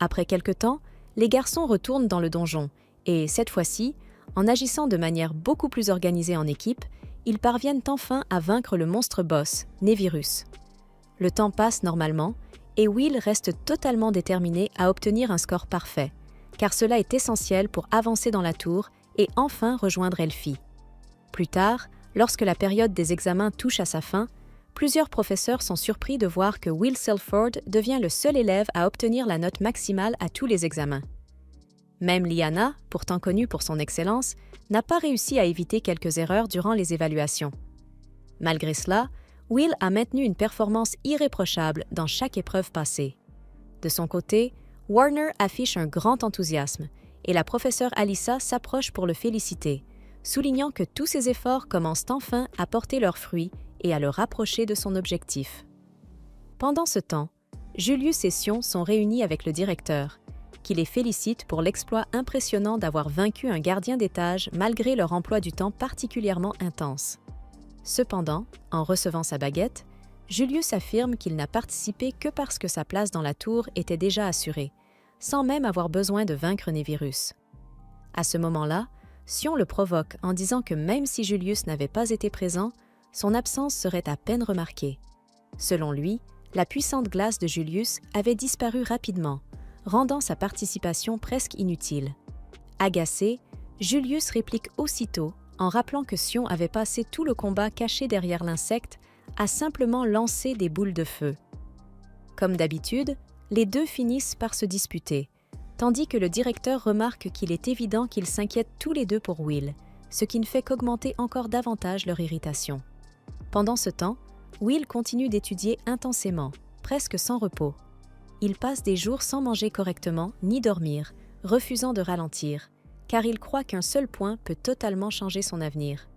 Après quelque temps, les garçons retournent dans le donjon et, cette fois-ci, en agissant de manière beaucoup plus organisée en équipe, ils parviennent enfin à vaincre le monstre boss, Nevirus. Le temps passe normalement et Will reste totalement déterminé à obtenir un score parfait, car cela est essentiel pour avancer dans la tour et enfin rejoindre Elfie. Plus tard, lorsque la période des examens touche à sa fin, plusieurs professeurs sont surpris de voir que Will Selford devient le seul élève à obtenir la note maximale à tous les examens. Même Lyanna, pourtant connue pour son excellence, n'a pas réussi à éviter quelques erreurs durant les évaluations. Malgré cela, Will a maintenu une performance irréprochable dans chaque épreuve passée. De son côté, Warner affiche un grand enthousiasme et la professeure Alyssa s'approche pour le féliciter, soulignant que tous ses efforts commencent enfin à porter leurs fruits et à le rapprocher de son objectif. Pendant ce temps, Julius et Sion sont réunis avec le directeur, qui les félicite pour l'exploit impressionnant d'avoir vaincu un gardien d'étage malgré leur emploi du temps particulièrement intense. Cependant, en recevant sa baguette, Julius affirme qu'il n'a participé que parce que sa place dans la tour était déjà assurée, sans même avoir besoin de vaincre Nevirus. À ce moment-là, Sion le provoque en disant que même si Julius n'avait pas été présent, son absence serait à peine remarquée. Selon lui, la puissante glace de Julius avait disparu rapidement, rendant sa participation presque inutile. Agacé, Julius réplique aussitôt en rappelant que Sion avait passé tout le combat caché derrière l'insecte à simplement lancer des boules de feu. Comme d'habitude, les deux finissent par se disputer, tandis que le directeur remarque qu'il est évident qu'ils s'inquiètent tous les deux pour Will, ce qui ne fait qu'augmenter encore davantage leur irritation. Pendant ce temps, Will continue d'étudier intensément, presque sans repos. Il passe des jours sans manger correctement ni dormir, refusant de ralentir, car il croit qu'un seul point peut totalement changer son avenir.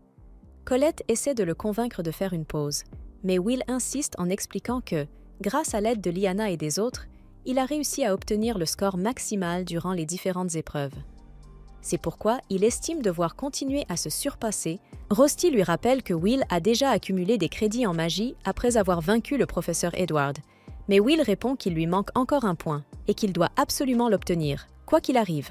Colette essaie de le convaincre de faire une pause, mais Will insiste en expliquant que, grâce à l'aide de Lyanna et des autres, il a réussi à obtenir le score maximal durant les différentes épreuves. C'est pourquoi il estime devoir continuer à se surpasser. Rusty lui rappelle que Will a déjà accumulé des crédits en magie après avoir vaincu le professeur Edward, mais Will répond qu'il lui manque encore un point et qu'il doit absolument l'obtenir, quoi qu'il arrive.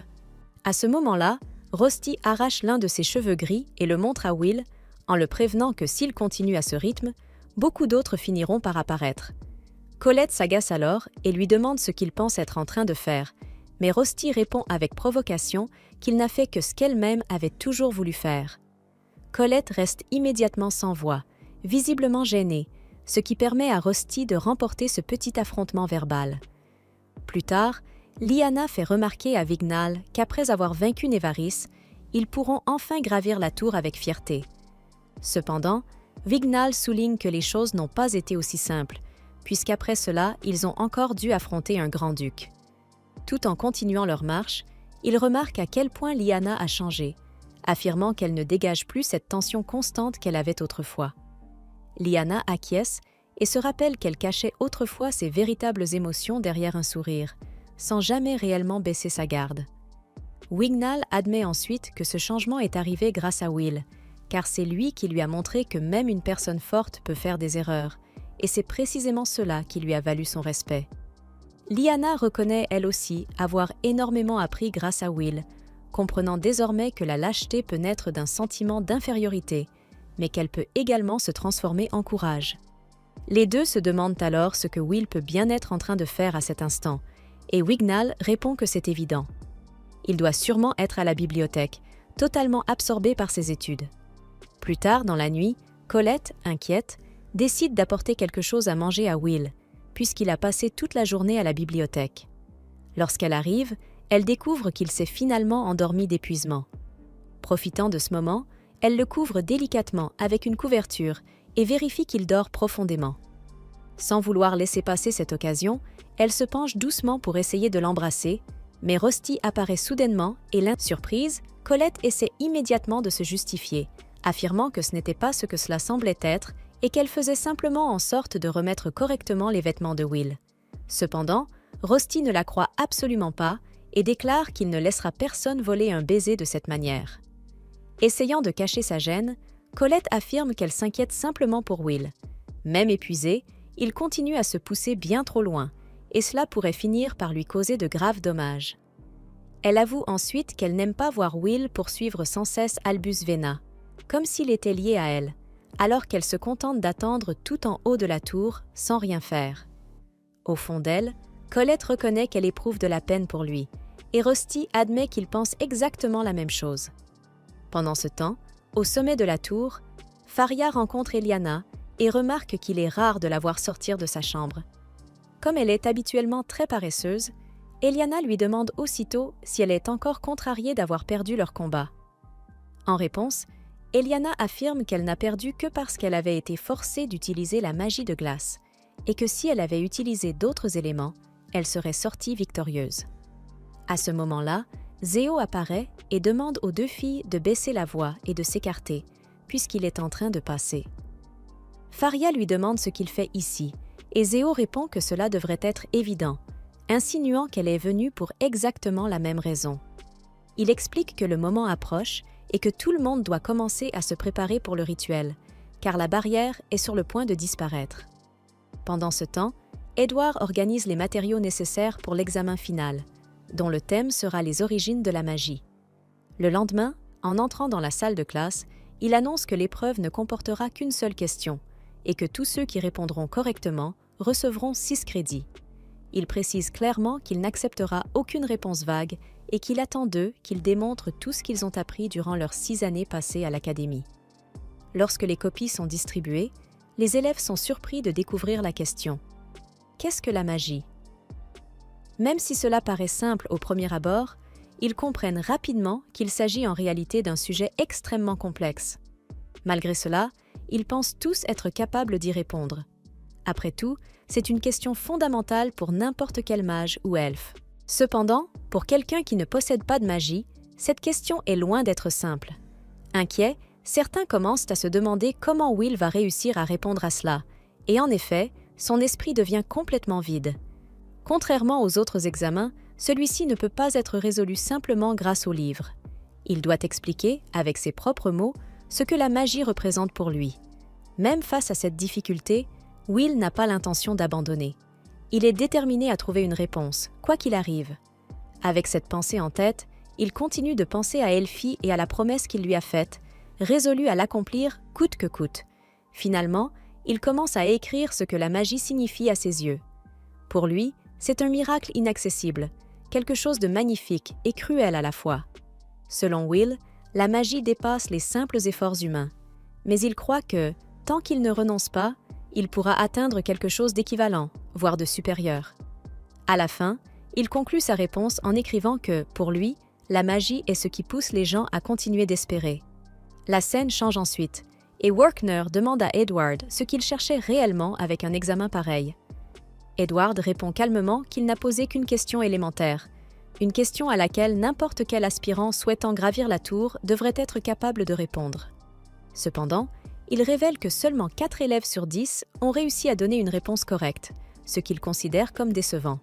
À ce moment-là, Rusty arrache l'un de ses cheveux gris et le montre à Will, en le prévenant que s'il continue à ce rythme, beaucoup d'autres finiront par apparaître. Colette s'agace alors et lui demande ce qu'il pense être en train de faire, mais Rusty répond avec provocation qu'il n'a fait que ce qu'elle-même avait toujours voulu faire. Colette reste immédiatement sans voix, visiblement gênée, ce qui permet à Rusty de remporter ce petit affrontement verbal. Plus tard, Lyanna fait remarquer à Vignal qu'après avoir vaincu Nevaris, ils pourront enfin gravir la tour avec fierté. Cependant, Vignal souligne que les choses n'ont pas été aussi simples, puisqu'après cela, ils ont encore dû affronter un grand-duc. Tout en continuant leur marche, ils remarquent à quel point Lyanna a changé, affirmant qu'elle ne dégage plus cette tension constante qu'elle avait autrefois. Lyanna acquiesce et se rappelle qu'elle cachait autrefois ses véritables émotions derrière un sourire, sans jamais réellement baisser sa garde. Wignall admet ensuite que ce changement est arrivé grâce à Will, car c'est lui qui lui a montré que même une personne forte peut faire des erreurs, et c'est précisément cela qui lui a valu son respect. Lyanna reconnaît elle aussi avoir énormément appris grâce à Will, comprenant désormais que la lâcheté peut naître d'un sentiment d'infériorité, mais qu'elle peut également se transformer en courage. Les deux se demandent alors ce que Will peut bien être en train de faire à cet instant, et Wignall répond que c'est évident. Il doit sûrement être à la bibliothèque, totalement absorbé par ses études. Plus tard dans la nuit, Colette, inquiète, décide d'apporter quelque chose à manger à Will, puisqu'il a passé toute la journée à la bibliothèque. Lorsqu'elle arrive, elle découvre qu'il s'est finalement endormi d'épuisement. Profitant de ce moment, elle le couvre délicatement avec une couverture et vérifie qu'il dort profondément. Sans vouloir laisser passer cette occasion, elle se penche doucement pour essayer de l'embrasser, mais Rusty apparaît soudainement et surprise, Colette essaie immédiatement de se justifier, affirmant que ce n'était pas ce que cela semblait être et qu'elle faisait simplement en sorte de remettre correctement les vêtements de Will. Cependant, Rusty ne la croit absolument pas et déclare qu'il ne laissera personne voler un baiser de cette manière. Essayant de cacher sa gêne, Colette affirme qu'elle s'inquiète simplement pour Will. Même épuisé, il continue à se pousser bien trop loin, et cela pourrait finir par lui causer de graves dommages. Elle avoue ensuite qu'elle n'aime pas voir Will poursuivre sans cesse Albus Vena, comme s'il était lié à elle, alors qu'elle se contente d'attendre tout en haut de la tour sans rien faire. Au fond d'elle, Colette reconnaît qu'elle éprouve de la peine pour lui, et Rusty admet qu'il pense exactement la même chose. Pendant ce temps, au sommet de la tour, Faria rencontre Eliana et remarque qu'il est rare de la voir sortir de sa chambre. Comme elle est habituellement très paresseuse, Eliana lui demande aussitôt si elle est encore contrariée d'avoir perdu leur combat. En réponse, Eliana affirme qu'elle n'a perdu que parce qu'elle avait été forcée d'utiliser la magie de glace, et que si elle avait utilisé d'autres éléments, elle serait sortie victorieuse. À ce moment-là, Zéo apparaît et demande aux deux filles de baisser la voix et de s'écarter, puisqu'il est en train de passer. Faria lui demande ce qu'il fait ici, et Zéo répond que cela devrait être évident, insinuant qu'elle est venue pour exactement la même raison. Il explique que le moment approche et que tout le monde doit commencer à se préparer pour le rituel, car la barrière est sur le point de disparaître. Pendant ce temps, Edward organise les matériaux nécessaires pour l'examen final, dont le thème sera les origines de la magie. Le lendemain, en entrant dans la salle de classe, il annonce que l'épreuve ne comportera qu'une seule question, et que tous ceux qui répondront correctement recevront 6 crédits. Il précise clairement qu'il n'acceptera aucune réponse vague et qu'il attend d'eux qu'ils démontrent tout ce qu'ils ont appris durant leurs 6 années passées à l'académie. Lorsque les copies sont distribuées, les élèves sont surpris de découvrir la question. Qu'est-ce que la magie? Même si cela paraît simple au premier abord, ils comprennent rapidement qu'il s'agit en réalité d'un sujet extrêmement complexe. Malgré cela, ils pensent tous être capables d'y répondre. Après tout, c'est une question fondamentale pour n'importe quel mage ou elfe. Cependant, pour quelqu'un qui ne possède pas de magie, cette question est loin d'être simple. Inquiets, certains commencent à se demander comment Will va réussir à répondre à cela, et en effet, son esprit devient complètement vide. Contrairement aux autres examens, celui-ci ne peut pas être résolu simplement grâce au livre. Il doit expliquer, avec ses propres mots, ce que la magie représente pour lui. Même face à cette difficulté, Will n'a pas l'intention d'abandonner. Il est déterminé à trouver une réponse, quoi qu'il arrive. Avec cette pensée en tête, il continue de penser à Elfie et à la promesse qu'il lui a faite, résolu à l'accomplir coûte que coûte. Finalement, il commence à écrire ce que la magie signifie à ses yeux. Pour lui, c'est un miracle inaccessible, quelque chose de magnifique et cruel à la fois. Selon Will, la magie dépasse les simples efforts humains. Mais il croit que, tant qu'il ne renonce pas, il pourra atteindre quelque chose d'équivalent, voire de supérieur. À la fin, il conclut sa réponse en écrivant que, pour lui, la magie est ce qui pousse les gens à continuer d'espérer. La scène change ensuite, et Workner demande à Edward ce qu'il cherchait réellement avec un examen pareil. Edward répond calmement qu'il n'a posé qu'une question élémentaire, une question à laquelle n'importe quel aspirant souhaitant gravir la tour devrait être capable de répondre. Cependant, il révèle que seulement 4 élèves sur 10 ont réussi à donner une réponse correcte, ce qu'il considère comme décevant.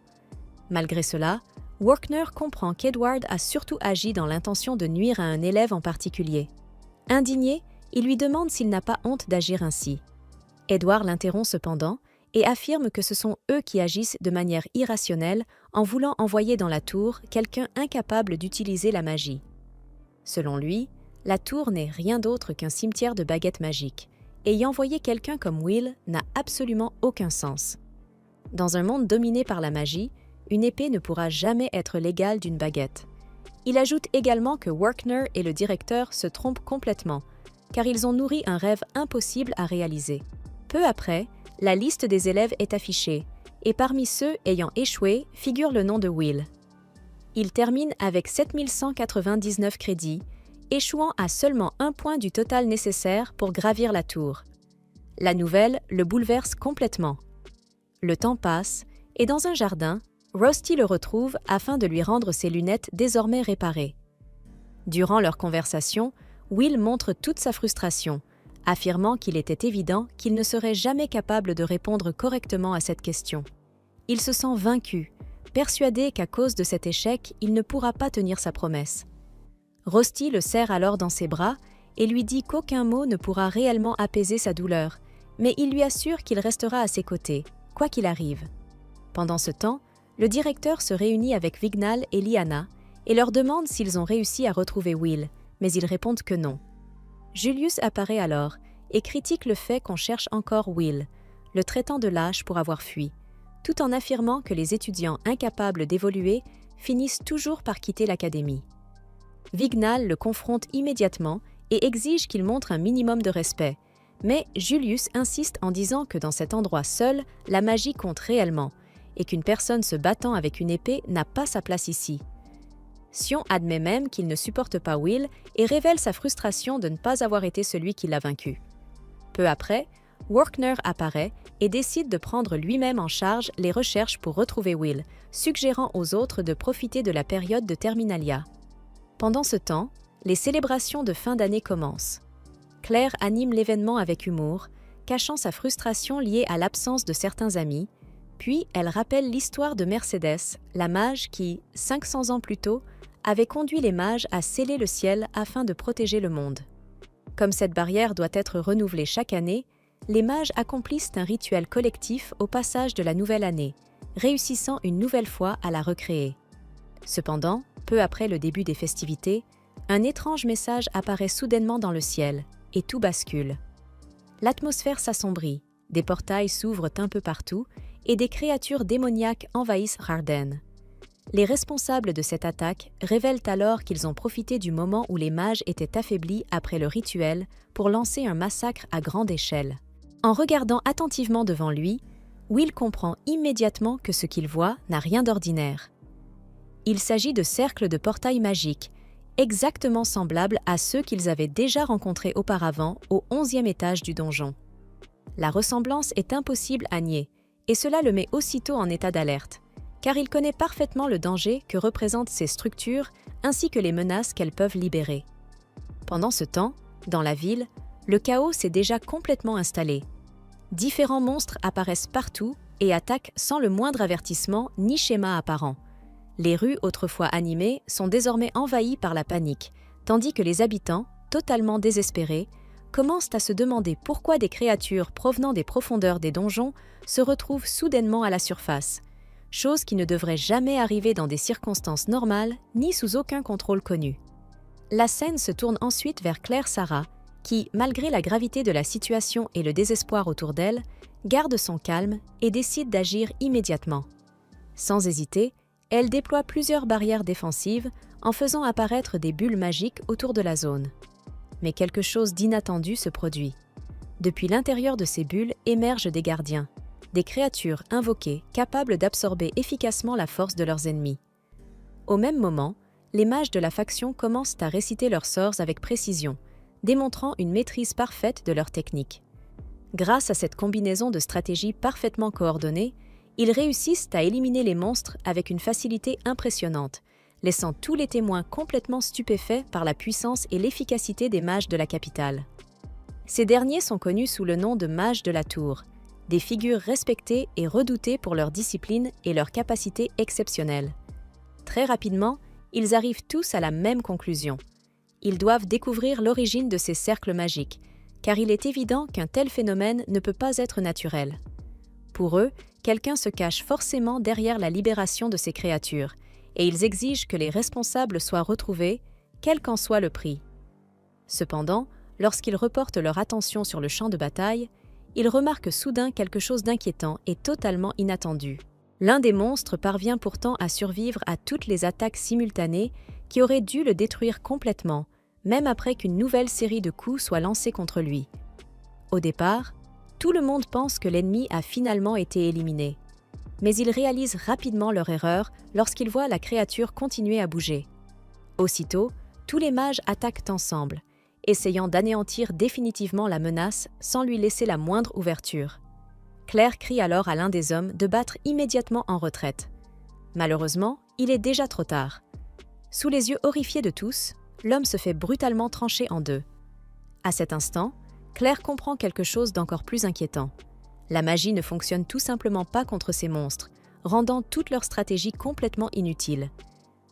Malgré cela, Workner comprend qu'Edward a surtout agi dans l'intention de nuire à un élève en particulier. Indigné, il lui demande s'il n'a pas honte d'agir ainsi. Edward l'interrompt cependant et affirme que ce sont eux qui agissent de manière irrationnelle en voulant envoyer dans la tour quelqu'un incapable d'utiliser la magie. Selon lui, la tour n'est rien d'autre qu'un cimetière de baguettes magiques, et y envoyer quelqu'un comme Will n'a absolument aucun sens. Dans un monde dominé par la magie, une épée ne pourra jamais être l'égale d'une baguette. Il ajoute également que Workner et le directeur se trompent complètement, car ils ont nourri un rêve impossible à réaliser. Peu après, la liste des élèves est affichée, et parmi ceux ayant échoué figure le nom de Will. Il termine avec 7199 crédits, échouant à seulement 1 point du total nécessaire pour gravir la tour. La nouvelle le bouleverse complètement. Le temps passe, et dans un jardin, Rusty le retrouve afin de lui rendre ses lunettes désormais réparées. Durant leur conversation, Will montre toute sa frustration, affirmant qu'il était évident qu'il ne serait jamais capable de répondre correctement à cette question. Il se sent vaincu, persuadé qu'à cause de cet échec, il ne pourra pas tenir sa promesse. Rusty le serre alors dans ses bras et lui dit qu'aucun mot ne pourra réellement apaiser sa douleur, mais il lui assure qu'il restera à ses côtés, quoi qu'il arrive. Pendant ce temps, le directeur se réunit avec Vignal et Lyanna et leur demande s'ils ont réussi à retrouver Will, mais ils répondent que non. Julius apparaît alors et critique le fait qu'on cherche encore Will, le traitant de lâche pour avoir fui, tout en affirmant que les étudiants incapables d'évoluer finissent toujours par quitter l'académie. Vignal le confronte immédiatement et exige qu'il montre un minimum de respect, mais Julius insiste en disant que dans cet endroit seul, la magie compte réellement et qu'une personne se battant avec une épée n'a pas sa place ici. Sion admet même qu'il ne supporte pas Will et révèle sa frustration de ne pas avoir été celui qui l'a vaincu. Peu après, Workner apparaît et décide de prendre lui-même en charge les recherches pour retrouver Will, suggérant aux autres de profiter de la période de Terminalia. Pendant ce temps, les célébrations de fin d'année commencent. Claire anime l'événement avec humour, cachant sa frustration liée à l'absence de certains amis, puis elle rappelle l'histoire de Mercedes, la mage qui, 500 ans plus tôt, avait conduit les mages à sceller le ciel afin de protéger le monde. Comme cette barrière doit être renouvelée chaque année, les mages accomplissent un rituel collectif au passage de la nouvelle année, réussissant une nouvelle fois à la recréer. Cependant, peu après le début des festivités, un étrange message apparaît soudainement dans le ciel, et tout bascule. L'atmosphère s'assombrit, des portails s'ouvrent un peu partout, et des créatures démoniaques envahissent Harden. Les responsables de cette attaque révèlent alors qu'ils ont profité du moment où les mages étaient affaiblis après le rituel pour lancer un massacre à grande échelle. En regardant attentivement devant lui, Will comprend immédiatement que ce qu'il voit n'a rien d'ordinaire. Il s'agit de cercles de portails magiques, exactement semblables à ceux qu'ils avaient déjà rencontrés auparavant au 11e étage du donjon. La ressemblance est impossible à nier, et cela le met aussitôt en état d'alerte, car il connaît parfaitement le danger que représentent ces structures ainsi que les menaces qu'elles peuvent libérer. Pendant ce temps, dans la ville, le chaos s'est déjà complètement installé. Différents monstres apparaissent partout et attaquent sans le moindre avertissement ni schéma apparent. Les rues autrefois animées sont désormais envahies par la panique, tandis que les habitants, totalement désespérés, commencent à se demander pourquoi des créatures provenant des profondeurs des donjons se retrouvent soudainement à la surface, chose qui ne devrait jamais arriver dans des circonstances normales ni sous aucun contrôle connu. La scène se tourne ensuite vers Claire Sarah, qui, malgré la gravité de la situation et le désespoir autour d'elle, garde son calme et décide d'agir immédiatement. Sans hésiter, elle déploie plusieurs barrières défensives en faisant apparaître des bulles magiques autour de la zone. Mais quelque chose d'inattendu se produit. Depuis l'intérieur de ces bulles émergent des gardiens, des créatures invoquées capables d'absorber efficacement la force de leurs ennemis. Au même moment, les mages de la faction commencent à réciter leurs sorts avec précision, démontrant une maîtrise parfaite de leur technique. Grâce à cette combinaison de stratégies parfaitement coordonnées, ils réussissent à éliminer les monstres avec une facilité impressionnante, laissant tous les témoins complètement stupéfaits par la puissance et l'efficacité des mages de la capitale. Ces derniers sont connus sous le nom de mages de la tour, des figures respectées et redoutées pour leur discipline et leur capacité exceptionnelle. Très rapidement, ils arrivent tous à la même conclusion. Ils doivent découvrir l'origine de ces cercles magiques, car il est évident qu'un tel phénomène ne peut pas être naturel. Pour eux, quelqu'un se cache forcément derrière la libération de ces créatures, et ils exigent que les responsables soient retrouvés, quel qu'en soit le prix. Cependant, lorsqu'ils reportent leur attention sur le champ de bataille, ils remarquent soudain quelque chose d'inquiétant et totalement inattendu. L'un des monstres parvient pourtant à survivre à toutes les attaques simultanées qui auraient dû le détruire complètement, même après qu'une nouvelle série de coups soit lancée contre lui. Au départ, tout le monde pense que l'ennemi a finalement été éliminé. Mais ils réalisent rapidement leur erreur lorsqu'ils voient la créature continuer à bouger. Aussitôt, tous les mages attaquent ensemble, essayant d'anéantir définitivement la menace sans lui laisser la moindre ouverture. Claire crie alors à l'un des hommes de battre immédiatement en retraite. Malheureusement, il est déjà trop tard. Sous les yeux horrifiés de tous, l'homme se fait brutalement trancher en deux. À cet instant, Claire comprend quelque chose d'encore plus inquiétant. La magie ne fonctionne tout simplement pas contre ces monstres, rendant toute leur stratégie complètement inutile.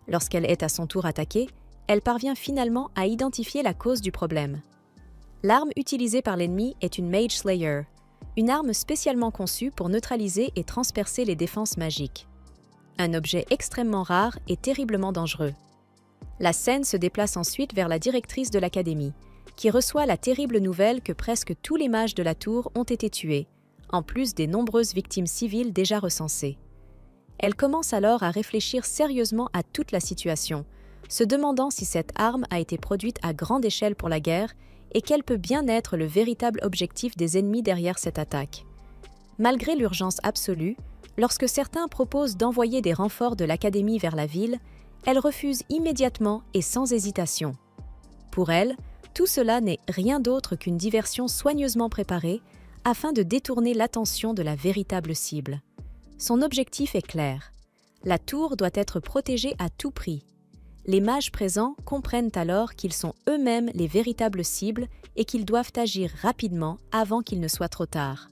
Lorsqu'elle est à son tour attaquée, elle parvient finalement à identifier la cause du problème. L'arme utilisée par l'ennemi est une Mage Slayer, une arme spécialement conçue pour neutraliser et transpercer les défenses magiques. un objet extrêmement rare et terriblement dangereux. La scène se déplace ensuite vers la directrice de l'académie, qui reçoit la terrible nouvelle que presque tous les mages de la tour ont été tués, en plus des nombreuses victimes civiles déjà recensées. Elle commence alors à réfléchir sérieusement à toute la situation, se demandant si cette arme a été produite à grande échelle pour la guerre et quel peut bien être le véritable objectif des ennemis derrière cette attaque. Malgré l'urgence absolue, lorsque certains proposent d'envoyer des renforts de l'académie vers la ville, elle refuse immédiatement et sans hésitation. Pour elle, tout cela n'est rien d'autre qu'une diversion soigneusement préparée afin de détourner l'attention de la véritable cible. Son objectif est clair. La tour doit être protégée à tout prix. Les mages présents comprennent alors qu'ils sont eux-mêmes les véritables cibles et qu'ils doivent agir rapidement avant qu'il ne soit trop tard.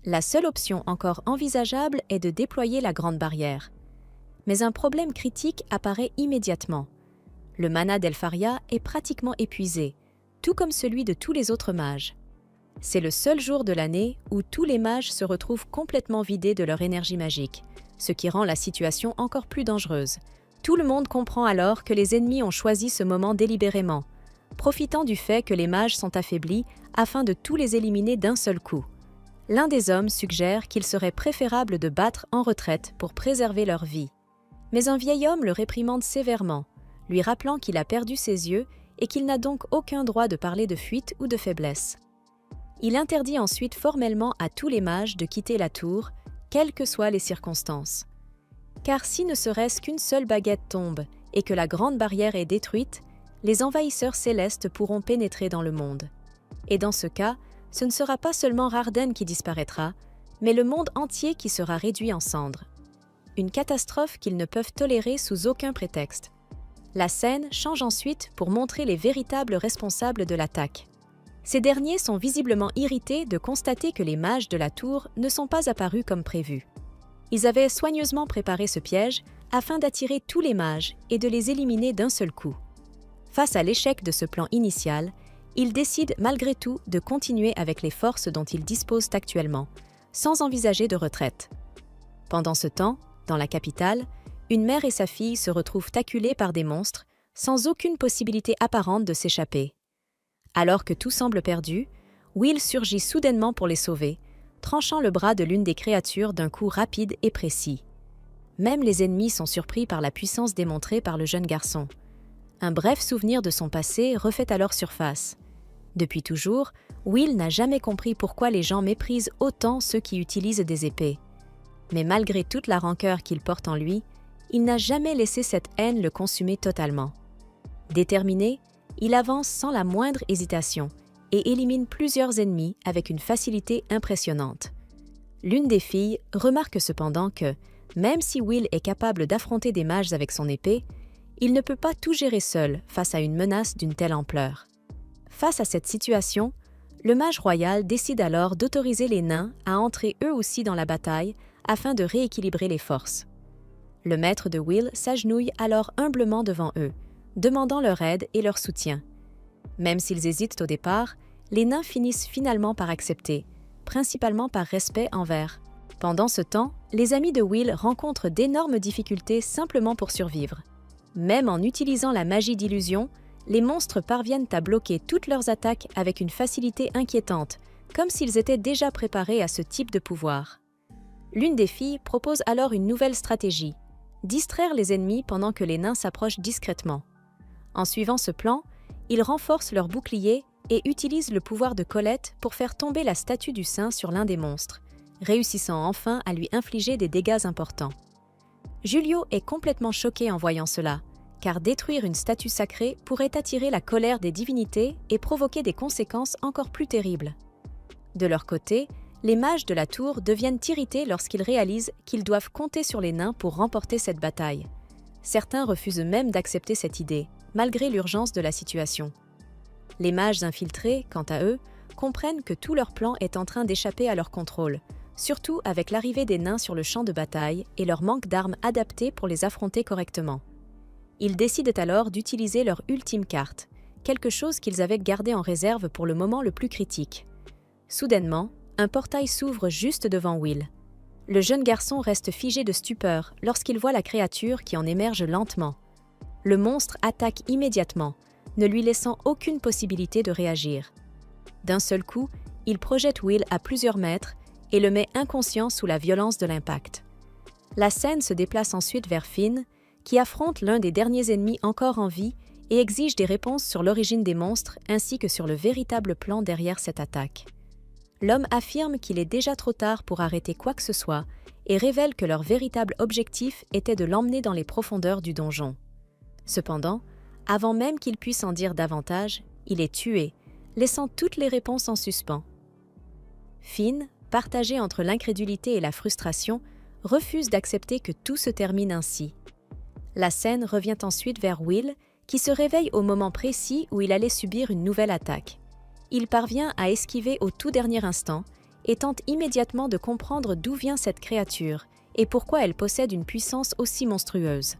La seule option encore envisageable est de déployer la grande barrière. Mais un problème critique apparaît immédiatement. Le mana d'Elfaria est pratiquement épuisé, tout comme celui de tous les autres mages. C'est le seul jour de l'année où tous les mages se retrouvent complètement vidés de leur énergie magique, ce qui rend la situation encore plus dangereuse. Tout le monde comprend alors que les ennemis ont choisi ce moment délibérément, profitant du fait que les mages sont affaiblis afin de tous les éliminer d'un seul coup. L'un des hommes suggère qu'il serait préférable de battre en retraite pour préserver leur vie. Mais un vieil homme le réprimande sévèrement, lui rappelant qu'il a perdu ses yeux et qu'il n'a donc aucun droit de parler de fuite ou de faiblesse. Il interdit ensuite formellement à tous les mages de quitter la tour, quelles que soient les circonstances. Car si ne serait-ce qu'une seule baguette tombe et que la grande barrière est détruite, les envahisseurs célestes pourront pénétrer dans le monde. Et dans ce cas, ce ne sera pas seulement Rarden qui disparaîtra, mais le monde entier qui sera réduit en cendres. Une catastrophe qu'ils ne peuvent tolérer sous aucun prétexte. La scène change ensuite pour montrer les véritables responsables de l'attaque. Ces derniers sont visiblement irrités de constater que les mages de la tour ne sont pas apparus comme prévu. Ils avaient soigneusement préparé ce piège afin d'attirer tous les mages et de les éliminer d'un seul coup. Face à l'échec de ce plan initial, ils décident malgré tout de continuer avec les forces dont ils disposent actuellement, sans envisager de retraite. Pendant ce temps, dans la capitale, une mère et sa fille se retrouvent acculées par des monstres, sans aucune possibilité apparente de s'échapper. Alors que tout semble perdu, Will surgit soudainement pour les sauver, tranchant le bras de l'une des créatures d'un coup rapide et précis. Même les ennemis sont surpris par la puissance démontrée par le jeune garçon. Un bref souvenir de son passé refait alors surface. Depuis toujours, Will n'a jamais compris pourquoi les gens méprisent autant ceux qui utilisent des épées. Mais malgré toute la rancœur qu'il porte en lui, il n'a jamais laissé cette haine le consumer totalement. Déterminé, il avance sans la moindre hésitation et élimine plusieurs ennemis avec une facilité impressionnante. L'une des filles remarque cependant que, même si Will est capable d'affronter des mages avec son épée, il ne peut pas tout gérer seul face à une menace d'une telle ampleur. Face à cette situation, le mage royal décide alors d'autoriser les nains à entrer eux aussi dans la bataille afin de rééquilibrer les forces. Le maître de Will s'agenouille alors humblement devant eux, demandant leur aide et leur soutien. Même s'ils hésitent au départ, les nains finissent finalement par accepter, principalement par respect envers. Pendant ce temps, les amis de Will rencontrent d'énormes difficultés simplement pour survivre. Même en utilisant la magie d'illusion, les monstres parviennent à bloquer toutes leurs attaques avec une facilité inquiétante, comme s'ils étaient déjà préparés à ce type de pouvoir. L'une des filles propose alors une nouvelle stratégie, distraire les ennemis pendant que les nains s'approchent discrètement. En suivant ce plan, ils renforcent leur bouclier et utilisent le pouvoir de Colette pour faire tomber la statue du saint sur l'un des monstres, réussissant enfin à lui infliger des dégâts importants. Julio est complètement choqué en voyant cela, car détruire une statue sacrée pourrait attirer la colère des divinités et provoquer des conséquences encore plus terribles. De leur côté, les mages de la tour deviennent irrités lorsqu'ils réalisent qu'ils doivent compter sur les nains pour remporter cette bataille. Certains refusent même d'accepter cette idée, malgré l'urgence de la situation. Les mages infiltrés, quant à eux, comprennent que tout leur plan est en train d'échapper à leur contrôle, surtout avec l'arrivée des nains sur le champ de bataille et leur manque d'armes adaptées pour les affronter correctement. Ils décident alors d'utiliser leur ultime carte, quelque chose qu'ils avaient gardé en réserve pour le moment le plus critique. Soudainement, un portail s'ouvre juste devant Will. Le jeune garçon reste figé de stupeur lorsqu'il voit la créature qui en émerge lentement. Le monstre attaque immédiatement, ne lui laissant aucune possibilité de réagir. D'un seul coup, il projette Will à plusieurs mètres et le met inconscient sous la violence de l'impact. La scène se déplace ensuite vers Finn, qui affronte l'un des derniers ennemis encore en vie et exige des réponses sur l'origine des monstres ainsi que sur le véritable plan derrière cette attaque. L'homme affirme qu'il est déjà trop tard pour arrêter quoi que ce soit et révèle que leur véritable objectif était de l'emmener dans les profondeurs du donjon. Cependant, avant même qu'il puisse en dire davantage, il est tué, laissant toutes les réponses en suspens. Finn, partagé entre l'incrédulité et la frustration, refuse d'accepter que tout se termine ainsi. La scène revient ensuite vers Will, qui se réveille au moment précis où il allait subir une nouvelle attaque. Il parvient à esquiver au tout dernier instant et tente immédiatement de comprendre d'où vient cette créature et pourquoi elle possède une puissance aussi monstrueuse.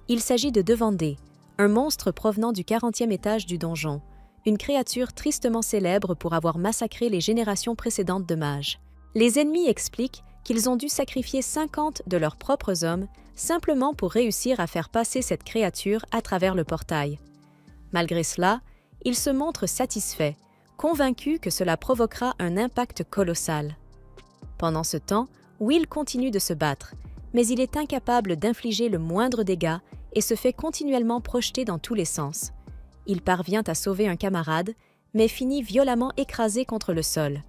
Il s'agit de Devandé, un monstre provenant du 40e étage du donjon, une créature tristement célèbre pour avoir massacré les générations précédentes de mages. Les ennemis expliquent qu'ils ont dû sacrifier 50 de leurs propres hommes simplement pour réussir à faire passer cette créature à travers le portail. Malgré cela, ils se montrent satisfaits, convaincus que cela provoquera un impact colossal. Pendant ce temps, Will continue de se battre, mais il est incapable d'infliger le moindre dégât et se fait continuellement projeter dans tous les sens. Il parvient à sauver un camarade, mais finit violemment écrasé contre le sol.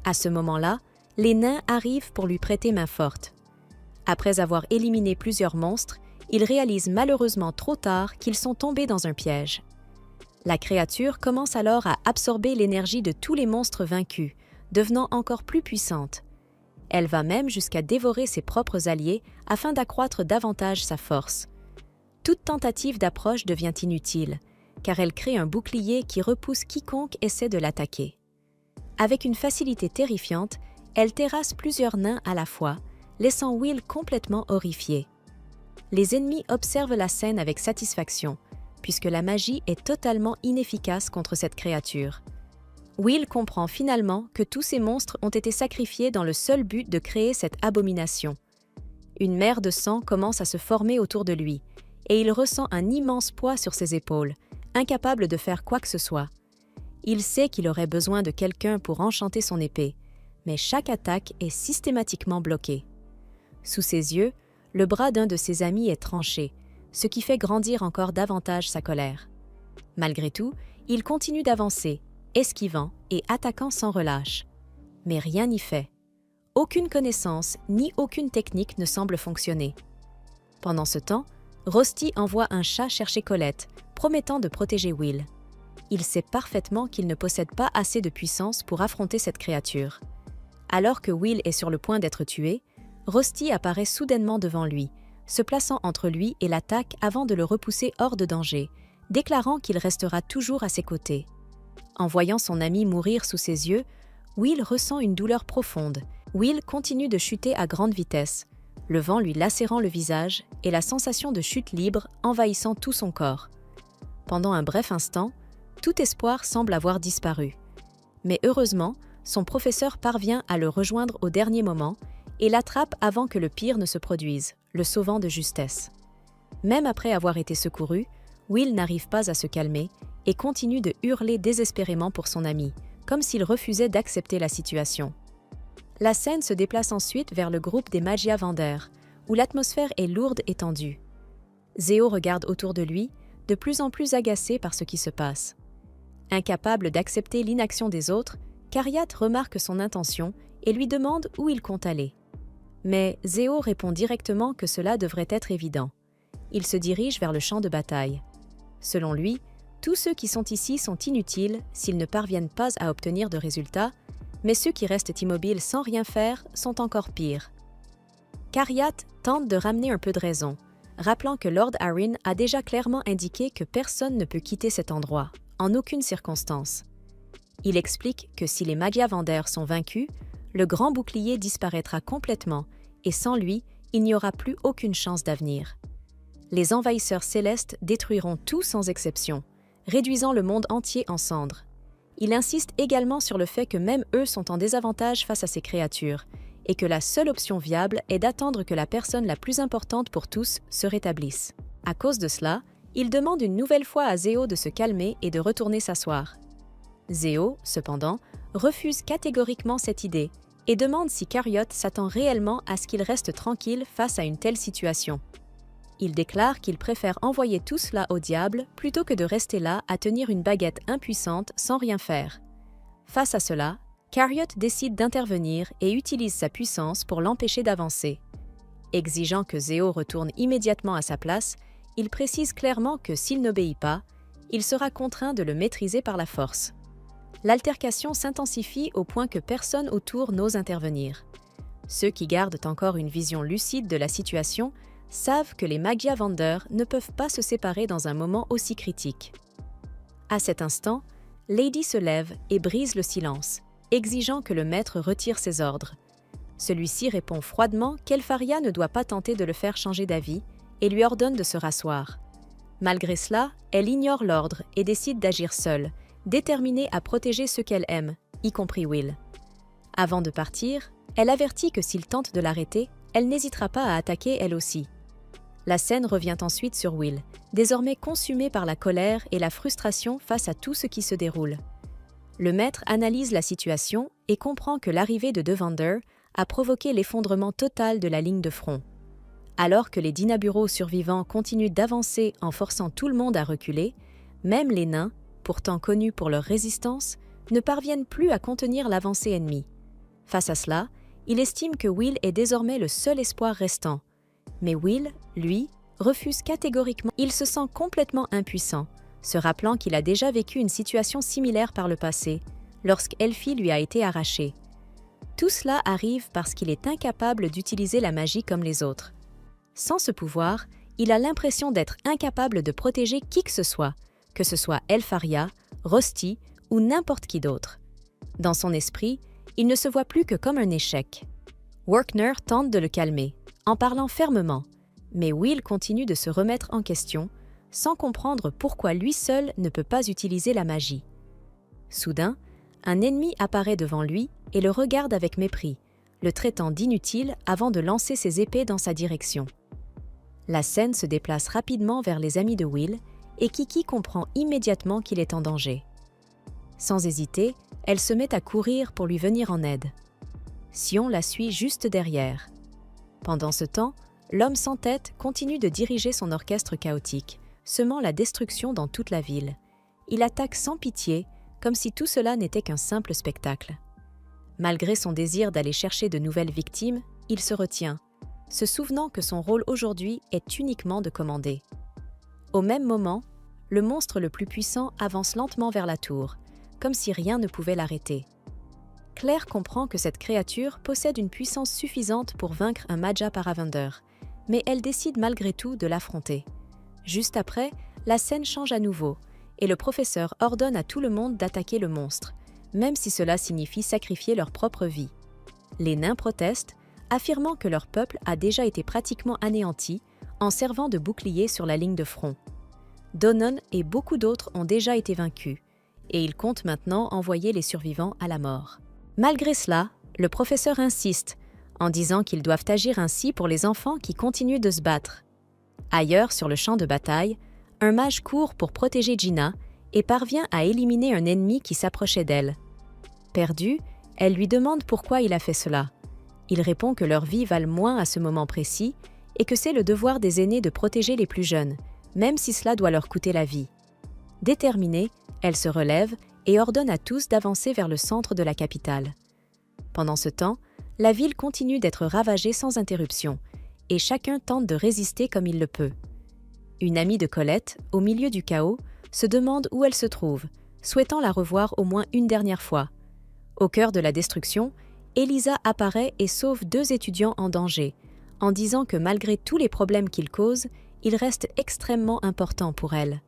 À ce moment-là, les nains arrivent pour lui prêter main forte. Après avoir éliminé plusieurs monstres, ils réalisent malheureusement trop tard qu'ils sont tombés dans un piège. La créature commence alors à absorber l'énergie de tous les monstres vaincus, devenant encore plus puissante. Elle va même jusqu'à dévorer ses propres alliés afin d'accroître davantage sa force. Toute tentative d'approche devient inutile, car elle crée un bouclier qui repousse quiconque essaie de l'attaquer. Avec une facilité terrifiante, elle terrasse plusieurs nains à la fois, laissant Will complètement horrifié. Les ennemis observent la scène avec satisfaction, puisque la magie est totalement inefficace contre cette créature. Will comprend finalement que tous ces monstres ont été sacrifiés dans le seul but de créer cette abomination. Une mer de sang commence à se former autour de lui, et il ressent un immense poids sur ses épaules, incapable de faire quoi que ce soit. Il sait qu'il aurait besoin de quelqu'un pour enchanter son épée, mais chaque attaque est systématiquement bloquée. Sous ses yeux, le bras d'un de ses amis est tranché, ce qui fait grandir encore davantage sa colère. Malgré tout, il continue d'avancer, esquivant et attaquant sans relâche. Mais rien n'y fait. Aucune connaissance ni aucune technique ne semble fonctionner. Pendant ce temps, Rosti envoie un chat chercher Colette, promettant de protéger Will. Il sait parfaitement qu'il ne possède pas assez de puissance pour affronter cette créature. Alors que Will est sur le point d'être tué, Rosti apparaît soudainement devant lui, se plaçant entre lui et l'attaque avant de le repousser hors de danger, déclarant qu'il restera toujours à ses côtés. En voyant son ami mourir sous ses yeux, Will ressent une douleur profonde. Will continue de chuter à grande vitesse, le vent lui lacérant le visage et la sensation de chute libre envahissant tout son corps. Pendant un bref instant, tout espoir semble avoir disparu. Mais heureusement, son professeur parvient à le rejoindre au dernier moment et l'attrape avant que le pire ne se produise, le sauvant de justesse. Même après avoir été secouru, Will n'arrive pas à se calmer et continue de hurler désespérément pour son ami, comme s'il refusait d'accepter la situation. La scène se déplace ensuite vers le groupe des Magia Venders, où l'atmosphère est lourde et tendue. Zéo regarde autour de lui, de plus en plus agacé par ce qui se passe. Incapable d'accepter l'inaction des autres, Cariat remarque son intention et lui demande où il compte aller. Mais Zéo répond directement que cela devrait être évident. Il se dirige vers le champ de bataille. Selon lui, tous ceux qui sont ici sont inutiles s'ils ne parviennent pas à obtenir de résultats, mais ceux qui restent immobiles sans rien faire sont encore pires. Cariat tente de ramener un peu de raison, rappelant que Lord Arryn a déjà clairement indiqué que personne ne peut quitter cet endroit, en aucune circonstance. Il explique que si les Magia Venders sont vaincus, le grand bouclier disparaîtra complètement et sans lui, il n'y aura plus aucune chance d'avenir. Les envahisseurs célestes détruiront tout sans exception, réduisant le monde entier en cendres. Il insiste également sur le fait que même eux sont en désavantage face à ces créatures et que la seule option viable est d'attendre que la personne la plus importante pour tous se rétablisse. À cause de cela, il demande une nouvelle fois à Zeo de se calmer et de retourner s'asseoir. Zeo, cependant, refuse catégoriquement cette idée et demande si Carriot s'attend réellement à ce qu'il reste tranquille face à une telle situation. Il déclare qu'il préfère envoyer tout cela au diable plutôt que de rester là à tenir une baguette impuissante sans rien faire. Face à cela, Carriot décide d'intervenir et utilise sa puissance pour l'empêcher d'avancer. Exigeant que Zeo retourne immédiatement à sa place, il précise clairement que s'il n'obéit pas, il sera contraint de le maîtriser par la force. L'altercation s'intensifie au point que personne autour n'ose intervenir. Ceux qui gardent encore une vision lucide de la situation savent que les Magia Vendeurs ne peuvent pas se séparer dans un moment aussi critique. À cet instant, Lady se lève et brise le silence, exigeant que le maître retire ses ordres. Celui-ci répond froidement qu'Elfaria ne doit pas tenter de le faire changer d'avis et lui ordonne de se rasseoir. Malgré cela, elle ignore l'ordre et décide d'agir seule, déterminée à protéger ceux qu'elle aime, y compris Will. Avant de partir, elle avertit que s'il tente de l'arrêter, elle n'hésitera pas à attaquer elle aussi. La scène revient ensuite sur Will, désormais consumé par la colère et la frustration face à tout ce qui se déroule. Le maître analyse la situation et comprend que l'arrivée de Devander a provoqué l'effondrement total de la ligne de front. Alors que les Dinaburos survivants continuent d'avancer en forçant tout le monde à reculer, même les nains, pourtant connus pour leur résistance, ne parviennent plus à contenir l'avancée ennemie. Face à cela, il estime que Will est désormais le seul espoir restant. Mais Will, lui, refuse catégoriquement. Il se sent complètement impuissant, se rappelant qu'il a déjà vécu une situation similaire par le passé, lorsqu'Elfie lui a été arrachée. Tout cela arrive parce qu'il est incapable d'utiliser la magie comme les autres. Sans ce pouvoir, il a l'impression d'être incapable de protéger qui que ce soit Elfaria, Rosti ou n'importe qui d'autre. Dans son esprit, il ne se voit plus que comme un échec. Workner tente de le calmer, en parlant fermement, mais Will continue de se remettre en question, sans comprendre pourquoi lui seul ne peut pas utiliser la magie. Soudain, un ennemi apparaît devant lui et le regarde avec mépris, le traitant d'inutile avant de lancer ses épées dans sa direction. La scène se déplace rapidement vers les amis de Will et Kiki comprend immédiatement qu'il est en danger. Sans hésiter, elle se met à courir pour lui venir en aide. Sion la suit juste derrière. Pendant ce temps, l'homme sans tête continue de diriger son orchestre chaotique, semant la destruction dans toute la ville. Il attaque sans pitié, comme si tout cela n'était qu'un simple spectacle. Malgré son désir d'aller chercher de nouvelles victimes, il se retient, se souvenant que son rôle aujourd'hui est uniquement de commander. Au même moment, le monstre le plus puissant avance lentement vers la tour, comme si rien ne pouvait l'arrêter. Claire comprend que cette créature possède une puissance suffisante pour vaincre un Magia Paravender, mais elle décide malgré tout de l'affronter. Juste après, la scène change à nouveau, et le professeur ordonne à tout le monde d'attaquer le monstre, même si cela signifie sacrifier leur propre vie. Les nains protestent, affirmant que leur peuple a déjà été pratiquement anéanti en servant de bouclier sur la ligne de front. Donon et beaucoup d'autres ont déjà été vaincus, et ils comptent maintenant envoyer les survivants à la mort. Malgré cela, le professeur insiste, en disant qu'ils doivent agir ainsi pour les enfants qui continuent de se battre. Ailleurs, sur le champ de bataille, un mage court pour protéger Gina et parvient à éliminer un ennemi qui s'approchait d'elle. Perdue, elle lui demande pourquoi il a fait cela. Il répond que leur vie valent moins à ce moment précis et que c'est le devoir des aînés de protéger les plus jeunes, même si cela doit leur coûter la vie. Déterminée, elle se relève et ordonne à tous d'avancer vers le centre de la capitale. Pendant ce temps, la ville continue d'être ravagée sans interruption, et chacun tente de résister comme il le peut. Une amie de Colette, au milieu du chaos, se demande où elle se trouve, souhaitant la revoir au moins une dernière fois. Au cœur de la destruction, Elisa apparaît et sauve 2 étudiants en danger, en disant que malgré tous les problèmes qu'ils causent, ils restent extrêmement importants pour elle.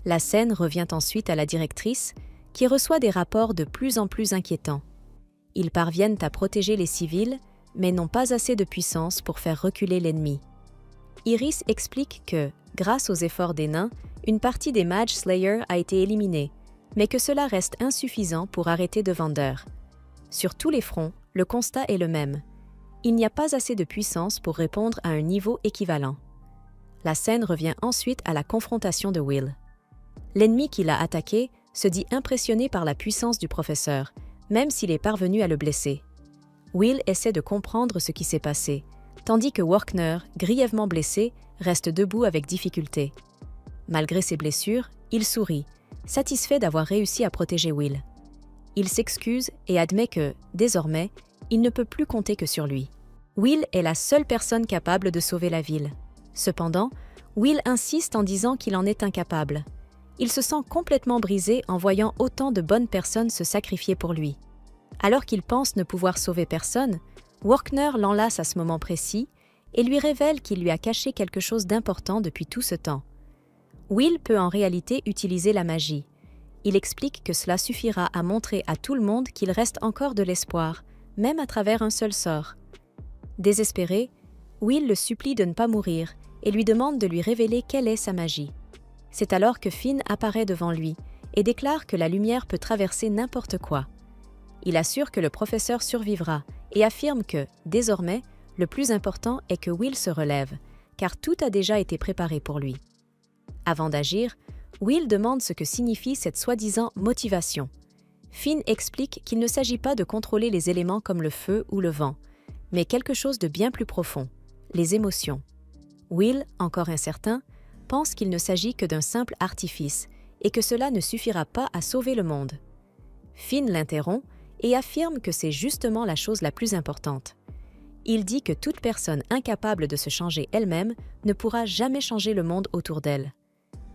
La scène revient ensuite à la directrice, qui reçoit des rapports de plus en plus inquiétants. Ils parviennent à protéger les civils, mais n'ont pas assez de puissance pour faire reculer l'ennemi. Iris explique que, grâce aux efforts des nains, une partie des Mage Slayers a été éliminée, mais que cela reste insuffisant pour arrêter Devander. Sur tous les fronts, le constat est le même. il n'y a pas assez de puissance pour répondre à un niveau équivalent. La scène revient ensuite à la confrontation de Will. L'ennemi qui l'a attaqué se dit impressionné par la puissance du professeur, même s'il est parvenu à le blesser. Will essaie de comprendre ce qui s'est passé, tandis que Workner, grièvement blessé, reste debout avec difficulté. Malgré ses blessures, il sourit, satisfait d'avoir réussi à protéger Will. Il s'excuse et admet que, désormais, il ne peut plus compter que sur lui. Will est la seule personne capable de sauver la ville. Cependant, Will insiste en disant qu'il en est incapable. Il se sent complètement brisé en voyant autant de bonnes personnes se sacrifier pour lui. Alors qu'il pense ne pouvoir sauver personne, Workner l'enlace à ce moment précis et lui révèle qu'il lui a caché quelque chose d'important depuis tout ce temps. Will peut en réalité utiliser la magie. Il explique que cela suffira à montrer à tout le monde qu'il reste encore de l'espoir, même à travers un seul sort. Désespéré, Will le supplie de ne pas mourir et lui demande de lui révéler quelle est sa magie. C'est alors que Finn apparaît devant lui et déclare que la lumière peut traverser n'importe quoi. Il assure que le professeur survivra et affirme que, désormais, le plus important est que Will se relève, car tout a déjà été préparé pour lui. Avant d'agir, Will demande ce que signifie cette soi-disant motivation. Finn explique qu'il ne s'agit pas de contrôler les éléments comme le feu ou le vent, mais quelque chose de bien plus profond, les émotions. Will, encore incertain, pense qu'il ne s'agit que d'un simple artifice et que cela ne suffira pas à sauver le monde. Finn l'interrompt et affirme que c'est justement la chose la plus importante. Il dit que toute personne incapable de se changer elle-même ne pourra jamais changer le monde autour d'elle.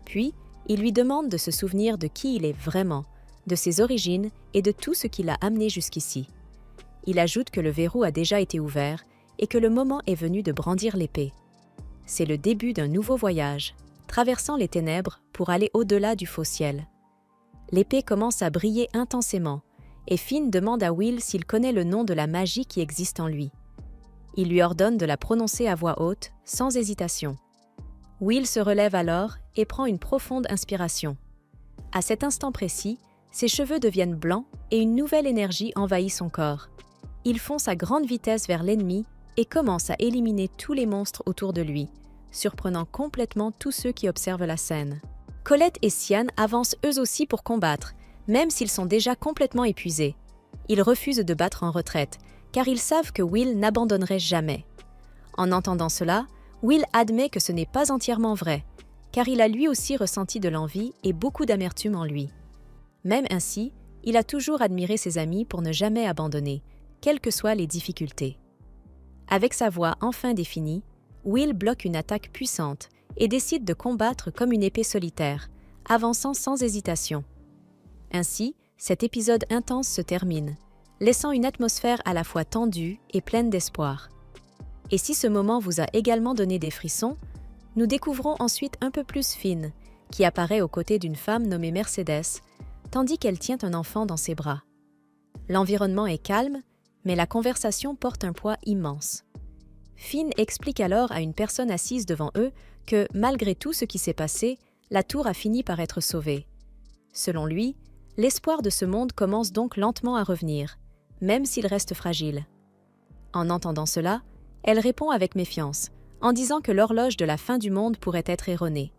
Puis, il lui demande de se souvenir de qui il est vraiment, de ses origines et de tout ce qui l'a amené jusqu'ici. Il ajoute que le verrou a déjà été ouvert et que le moment est venu de brandir l'épée. C'est le début d'un nouveau voyage, traversant les ténèbres pour aller au-delà du faux ciel. L'épée commence à briller intensément, et Finn demande à Will s'il connaît le nom de la magie qui existe en lui. Il lui ordonne de la prononcer à voix haute, sans hésitation. Will se relève alors et prend une profonde inspiration. À cet instant précis, ses cheveux deviennent blancs et une nouvelle énergie envahit son corps. Il fonce à grande vitesse vers l'ennemi et commence à éliminer tous les monstres autour de lui, surprenant complètement tous ceux qui observent la scène. Colette et Sian avancent eux aussi pour combattre, même s'ils sont déjà complètement épuisés. Ils refusent de battre en retraite, car ils savent que Will n'abandonnerait jamais. En entendant cela, Will admet que ce n'est pas entièrement vrai, car il a lui aussi ressenti de l'envie et beaucoup d'amertume en lui. Même ainsi, il a toujours admiré ses amis pour ne jamais abandonner, quelles que soient les difficultés. Avec sa voix enfin définie, Will bloque une attaque puissante et décide de combattre comme une épée solitaire, avançant sans hésitation. Ainsi, cet épisode intense se termine, laissant une atmosphère à la fois tendue et pleine d'espoir. Et si ce moment vous a également donné des frissons, nous découvrons ensuite un peu plus Finn, qui apparaît aux côtés d'une femme nommée Mercedes, tandis qu'elle tient un enfant dans ses bras. L'environnement est calme, mais la conversation porte un poids immense. Finn explique alors à une personne assise devant eux que, malgré tout ce qui s'est passé, la tour a fini par être sauvée. Selon lui, l'espoir de ce monde commence donc lentement à revenir, même s'il reste fragile. En entendant cela, elle répond avec méfiance, en disant que l'horloge de la fin du monde pourrait être erronée.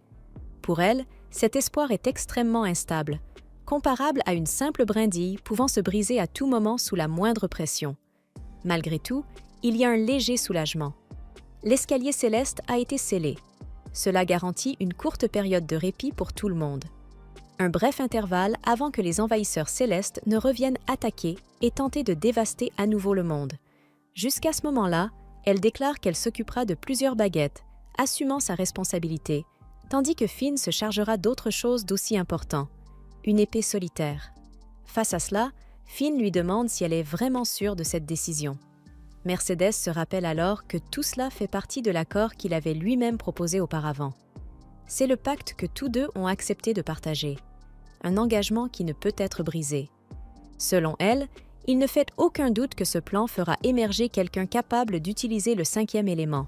Pour elle, cet espoir est extrêmement instable, comparable à une simple brindille pouvant se briser à tout moment sous la moindre pression. Malgré tout, il y a un léger soulagement. L'escalier céleste a été scellé. Cela garantit une courte période de répit pour tout le monde. Un bref intervalle avant que les envahisseurs célestes ne reviennent attaquer et tenter de dévaster à nouveau le monde. Jusqu'à ce moment-là, elle déclare qu'elle s'occupera de plusieurs baguettes, assumant sa responsabilité, tandis que Finn se chargera d'autre chose d'aussi important, une épée solitaire. Face à cela, Finn lui demande si elle est vraiment sûre de cette décision. Mercedes se rappelle alors que tout cela fait partie de l'accord qu'il avait lui-même proposé auparavant. C'est le pacte que tous deux ont accepté de partager, un engagement qui ne peut être brisé. Selon elle, il ne fait aucun doute que ce plan fera émerger quelqu'un capable d'utiliser le 5e élément.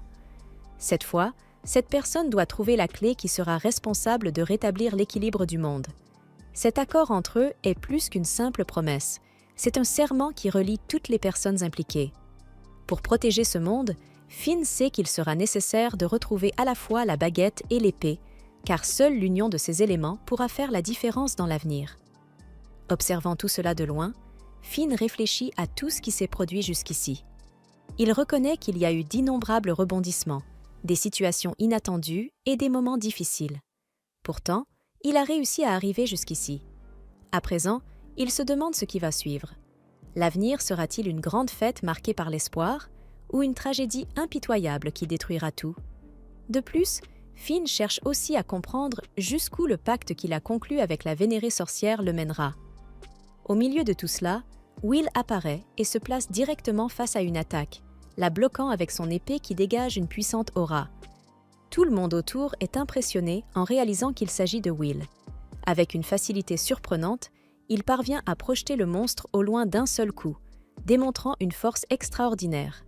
Cette fois, cette personne doit trouver la clé qui sera responsable de rétablir l'équilibre du monde. Cet accord entre eux est plus qu'une simple promesse. C'est un serment qui relie toutes les personnes impliquées. Pour protéger ce monde, Finn sait qu'il sera nécessaire de retrouver à la fois la baguette et l'épée, car seule l'union de ces éléments pourra faire la différence dans l'avenir. Observant tout cela de loin, Finn réfléchit à tout ce qui s'est produit jusqu'ici. Il reconnaît qu'il y a eu d'innombrables rebondissements, des situations inattendues et des moments difficiles. Pourtant, il a réussi à arriver jusqu'ici. À présent, il se demande ce qui va suivre. L'avenir sera-t-il une grande fête marquée par l'espoir ou une tragédie impitoyable qui détruira tout? De plus, Finn cherche aussi à comprendre jusqu'où le pacte qu'il a conclu avec la vénérée sorcière le mènera. Au milieu de tout cela, Will apparaît et se place directement face à une attaque, la bloquant avec son épée qui dégage une puissante aura. Tout le monde autour est impressionné en réalisant qu'il s'agit de Will. Avec une facilité surprenante, il parvient à projeter le monstre au loin d'un seul coup, démontrant une force extraordinaire.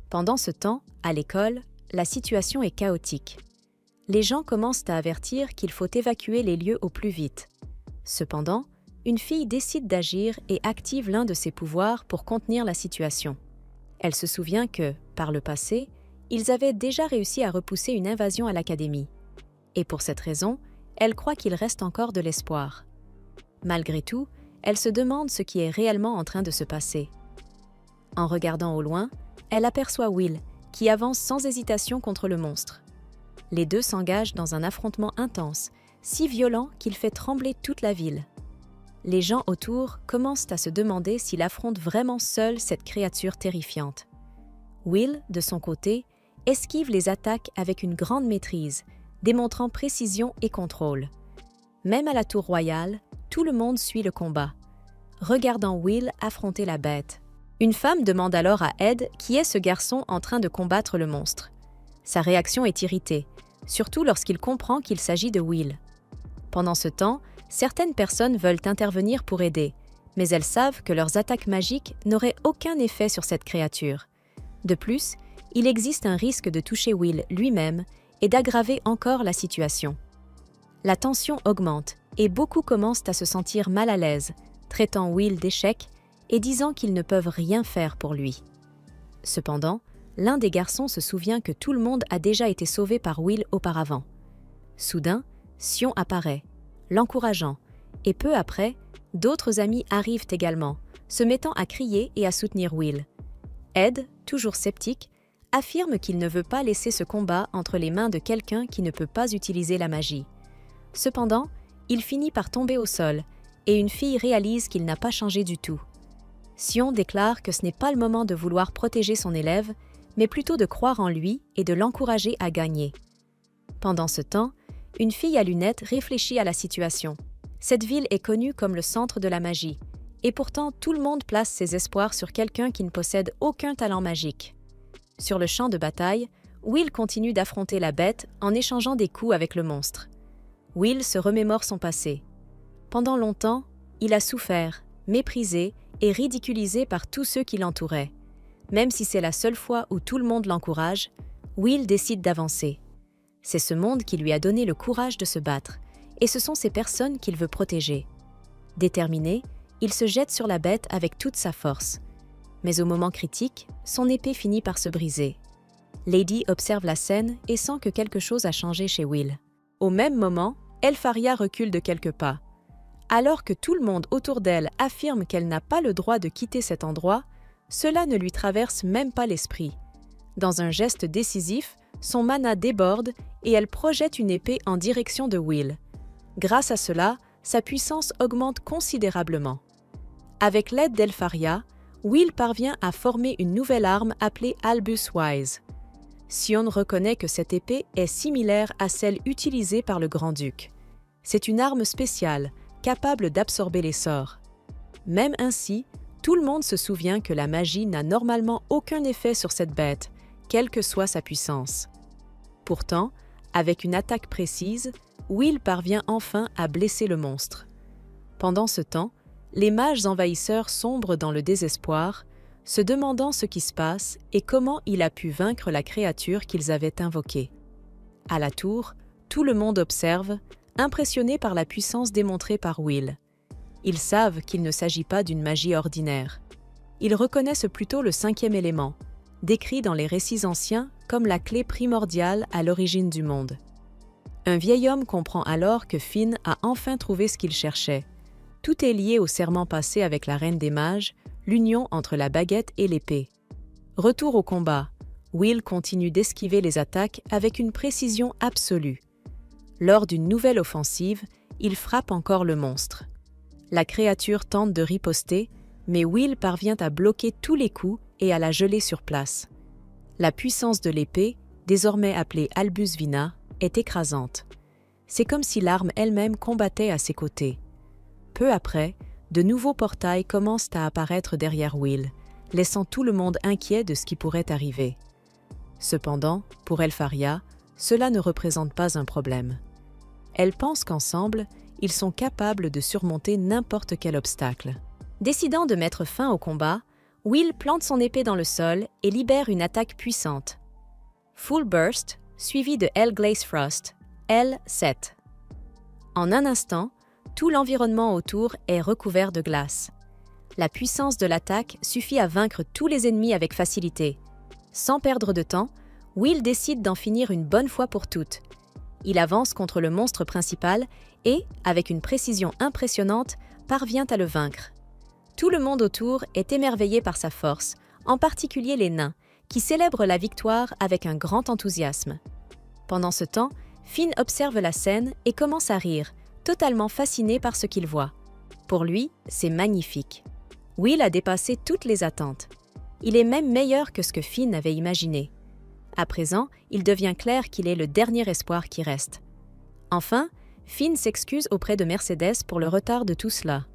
Pendant ce temps, à l'école, la situation est chaotique. Les gens commencent à avertir qu'il faut évacuer les lieux au plus vite. Cependant, une fille décide d'agir et active l'un de ses pouvoirs pour contenir la situation. Elle se souvient que, par le passé, ils avaient déjà réussi à repousser une invasion à l'académie. Et pour cette raison, elle croit qu'il reste encore de l'espoir. Malgré tout, elle se demande ce qui est réellement en train de se passer. En regardant au loin, elle aperçoit Will, qui avance sans hésitation contre le monstre. Les deux s'engagent dans un affrontement intense, si violent qu'il fait trembler toute la ville. Les gens autour commencent à se demander s'il affronte vraiment seul cette créature terrifiante. Will, de son côté, esquive les attaques avec une grande maîtrise, démontrant précision et contrôle. Même à la tour royale, tout le monde suit le combat, regardant Will affronter la bête. Une femme demande alors à Ed qui est ce garçon en train de combattre le monstre. Sa réaction est irritée, surtout lorsqu'il comprend qu'il s'agit de Will. Pendant ce temps, certaines personnes veulent intervenir pour aider, mais elles savent que leurs attaques magiques n'auraient aucun effet sur cette créature. De plus, il existe un risque de toucher Will lui-même et d'aggraver encore la situation. La tension augmente et beaucoup commencent à se sentir mal à l'aise, traitant Will d'échec et disant qu'ils ne peuvent rien faire pour lui. Cependant, l'un des garçons se souvient que tout le monde a déjà été sauvé par Will auparavant. Soudain, Sion apparaît, l'encourageant, et peu après, d'autres amis arrivent également, se mettant à crier et à soutenir Will. Ed, toujours sceptique, affirme qu'il ne veut pas laisser ce combat entre les mains de quelqu'un qui ne peut pas utiliser la magie. Cependant, il finit par tomber au sol, et une fille réalise qu'il n'a pas changé du tout. Sion déclare que ce n'est pas le moment de vouloir protéger son élève, mais plutôt de croire en lui et de l'encourager à gagner. Pendant ce temps, une fille à lunettes réfléchit à la situation. Cette ville est connue comme le centre de la magie, et pourtant tout le monde place ses espoirs sur quelqu'un qui ne possède aucun talent magique. Sur le champ de bataille, Will continue d'affronter la bête en échangeant des coups avec le monstre. Will se remémore son passé. Pendant longtemps, il a souffert, méprisé et ridiculisé par tous ceux qui l'entouraient. Même si c'est la seule fois où tout le monde l'encourage, Will décide d'avancer. C'est ce monde qui lui a donné le courage de se battre, et ce sont ces personnes qu'il veut protéger. Déterminé, il se jette sur la bête avec toute sa force. Mais au moment critique, son épée finit par se briser. Lady observe la scène et sent que quelque chose a changé chez Will. Au même moment, Elfaria recule de quelques pas. Alors que tout le monde autour d'elle affirme qu'elle n'a pas le droit de quitter cet endroit, cela ne lui traverse même pas l'esprit. Dans un geste décisif, son mana déborde et elle projette une épée en direction de Will. Grâce à cela, sa puissance augmente considérablement. Avec l'aide d'Elfaria, Will parvient à former une nouvelle arme appelée Albus Wise. Sion reconnaît que cette épée est similaire à celle utilisée par le grand-duc. C'est une arme spéciale, capable d'absorber les sorts. Même ainsi, tout le monde se souvient que la magie n'a normalement aucun effet sur cette bête, quelle que soit sa puissance. Pourtant, avec une attaque précise, Will parvient enfin à blesser le monstre. Pendant ce temps, les mages envahisseurs sombrent dans le désespoir, se demandant ce qui se passe et comment il a pu vaincre la créature qu'ils avaient invoquée. À la tour, tout le monde observe, impressionné par la puissance démontrée par Will. Ils savent qu'il ne s'agit pas d'une magie ordinaire. Ils reconnaissent plutôt le cinquième élément, décrit dans les récits anciens comme la clé primordiale à l'origine du monde. Un vieil homme comprend alors que Finn a enfin trouvé ce qu'il cherchait. Tout est lié au serment passé avec la Reine des Mages, l'union entre la baguette et l'épée. Retour au combat, Will continue d'esquiver les attaques avec une précision absolue. Lors d'une nouvelle offensive, il frappe encore le monstre. La créature tente de riposter, mais Will parvient à bloquer tous les coups et à la geler sur place. La puissance de l'épée, désormais appelée Albus Vina, est écrasante. C'est comme si l'arme elle-même combattait à ses côtés. Peu après, de nouveaux portails commencent à apparaître derrière Will, laissant tout le monde inquiet de ce qui pourrait arriver. Cependant, pour Elfaria, cela ne représente pas un problème. Elle pense qu'ensemble, ils sont capables de surmonter n'importe quel obstacle. Décidant de mettre fin au combat, Will plante son épée dans le sol et libère une attaque puissante. Full Burst, suivi de Glaze Frost, L7. En un instant, tout l'environnement autour est recouvert de glace. La puissance de l'attaque suffit à vaincre tous les ennemis avec facilité. Sans perdre de temps, Will décide d'en finir une bonne fois pour toutes. Il avance contre le monstre principal et, avec une précision impressionnante, parvient à le vaincre. Tout le monde autour est émerveillé par sa force, en particulier les nains, qui célèbrent la victoire avec un grand enthousiasme. Pendant ce temps, Finn observe la scène et commence à rire, totalement fasciné par ce qu'il voit. Pour lui, c'est magnifique. Will a dépassé toutes les attentes. Il est même meilleur que ce que Finn avait imaginé. À présent, il devient clair qu'il est le dernier espoir qui reste. Enfin, Finn s'excuse auprès de Mercedes pour le retard de tout cela.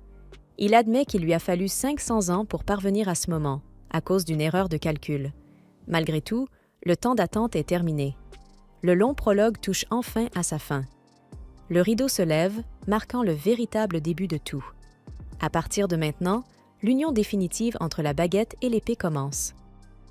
Il admet qu'il lui a fallu 500 ans pour parvenir à ce moment, à cause d'une erreur de calcul. Malgré tout, le temps d'attente est terminé. Le long prologue touche enfin à sa fin. Le rideau se lève, marquant le véritable début de tout. À partir de maintenant, l'union définitive entre la baguette et l'épée commence.